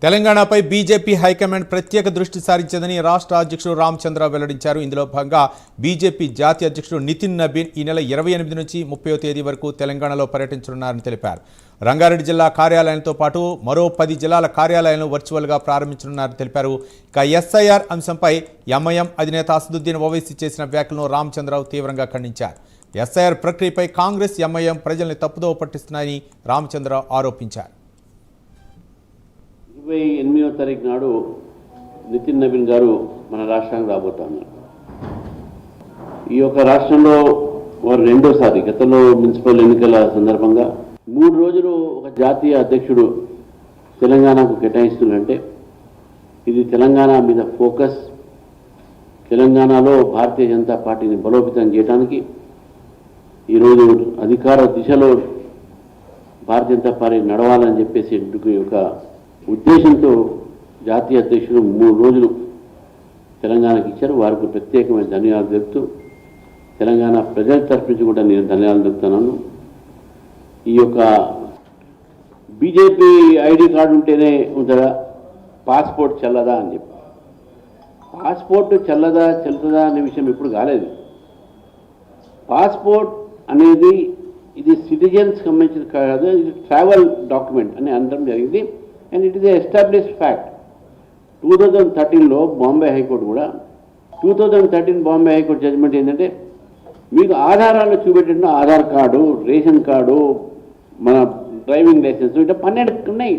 తెలంగాణపై BJP high command ప్రత్యేక దృష్టి సారించిందని రాష్ట్ర అధ్యక్షుడు రామచంద్ర వెల్లడించారు. ఇందులో భాగంగా బీజేపీ జాతీయ అధ్యక్షుడు నితిన్ నబీన్ ఈ నెల 28 నుంచి 30వ తేదీ వరకు తెలంగాణలో పర్యటించనున్నారని తెలిపారు. రంగారెడ్డి జిల్లా కార్యాలయంతో పాటు మరో 10 జిల్లాల కార్యాలయాలను వర్చువల్గా ప్రారంభించనున్నారని తెలిపారు. ఇక ఎస్ఐఆర్ అంశంపై ఎంఐఎం అధినేత అసదుద్దీన్ ఓవైసీ చేసిన వ్యాఖ్యలను రామచంద్రరావు తీవ్రంగా ఖండించారు. ఎస్ఐఆర్ ప్రక్రియపై కాంగ్రెస్ ఎంఐఎం ప్రజల్ని తప్పుదోవ పట్టిస్తున్నాయని రామచంద్రరావు ఆరోపించారు. 28వ తారీఖు నాడు నితిన్ నబీన్ గారు మన రాష్ట్రానికి రాబోతా ఉన్నారు. ఈ యొక్క రాష్ట్రంలో వారు రెండోసారి గతంలో మున్సిపల్ ఎన్నికల సందర్భంగా 3 రోజులు ఒక జాతీయ అధ్యక్షుడు తెలంగాణకు కేటాయిస్తున్నారంటే ఇది తెలంగాణ మీద ఫోకస్, తెలంగాణలో భారతీయ జనతా పార్టీని బలోపేతం చేయడానికి ఈరోజు అధికార దిశలో భారతీయ జనతా పార్టీ నడవాలని చెప్పేసి ఒక ఉద్దేశంతో జాతీయ అధ్యక్షుడు 3 రోజులు తెలంగాణకి ఇచ్చారు. వారికి ప్రత్యేకమైన ధన్యవాదాలు తెలుపుతూ తెలంగాణ ప్రజల తరఫు నుంచి కూడా నేను ధన్యవాదాలు తెలుపుతున్నాను. ఈ యొక్క బీజేపీ ఐడి కార్డు ఉంటేనే ఉంటుందా, పాస్పోర్ట్ చెల్లదా అని చెప్పి, పాస్పోర్ట్ చెల్లుతుందా అనే విషయం ఇప్పుడు కాలేదు. పాస్పోర్ట్ అనేది ఇది సిటిజన్స్ సంబంధించిన కాదు, ఇది ట్రావెల్ డాక్యుమెంట్ అని అనడం జరిగింది. And it is established fact. 2013లో బాంబే హైకోర్టు కూడా 2013 బాంబే హైకోర్టు జడ్జిమెంట్ ఏంటంటే మీకు ఆధారాలు చూపెట్టిన ఆధార్ కార్డు, రేషన్ కార్డు, మన డ్రైవింగ్ లైసెన్స్ ఇట్లా 12 ఉన్నాయి.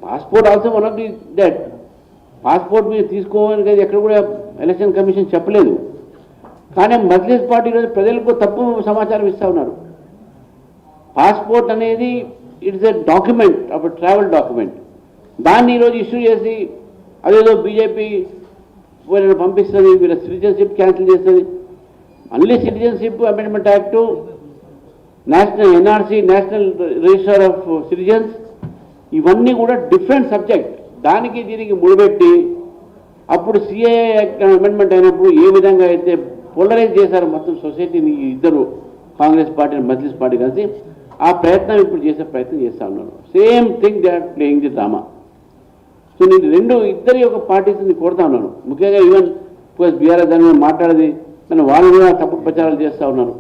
Passport also one of the that. Passport మీరు తీసుకోవాలని ఎక్కడ కూడా ఎలక్షన్ కమిషన్ చెప్పలేదు. కానీ మజ్లిస్ పార్టీ ఈరోజు ప్రజలకు తప్పు సమాచారం ఇస్తూ ఉన్నారు. పాస్పోర్ట్ అనేది it's a document, of travel document. దాన్ని ఈరోజు ఇష్యూ చేసి అదేదో బీజేపీ వీళ్ళని పంపిస్తుంది, వీళ్ళ సిటిజన్షిప్ క్యాన్సిల్ చేస్తుంది. మళ్ళీ citizenship amendment act, national NRC, national register of citizens, ఇవన్నీ కూడా డిఫరెంట్ సబ్జెక్ట్. దానికి దీనికి ముడిపెట్టి అప్పుడు సిఏఏ యాక్ట్ అమెండ్మెంట్ అయినప్పుడు ఏ విధంగా అయితే పోలరైజ్ చేశారు మొత్తం సొసైటీని ఇద్దరు కాంగ్రెస్ పార్టీ మజ్లిస్ పార్టీ కలిసి, ఆ ప్రయత్నం ఇప్పుడు చేసే ప్రయత్నం చేస్తూ ఉన్నారు. Same thing they are playing the drama. So నేను ఇద్దరి యొక్క పార్టీస్ని కోరుతా ఉన్నాను. ముఖ్యంగా ఈవెన్ బీఆర్ఎస్ దాని మీద మాట్లాడేది, కానీ వాళ్ళు కూడా తప్పుడు ప్రచారాలు చేస్తూ ఉన్నారు.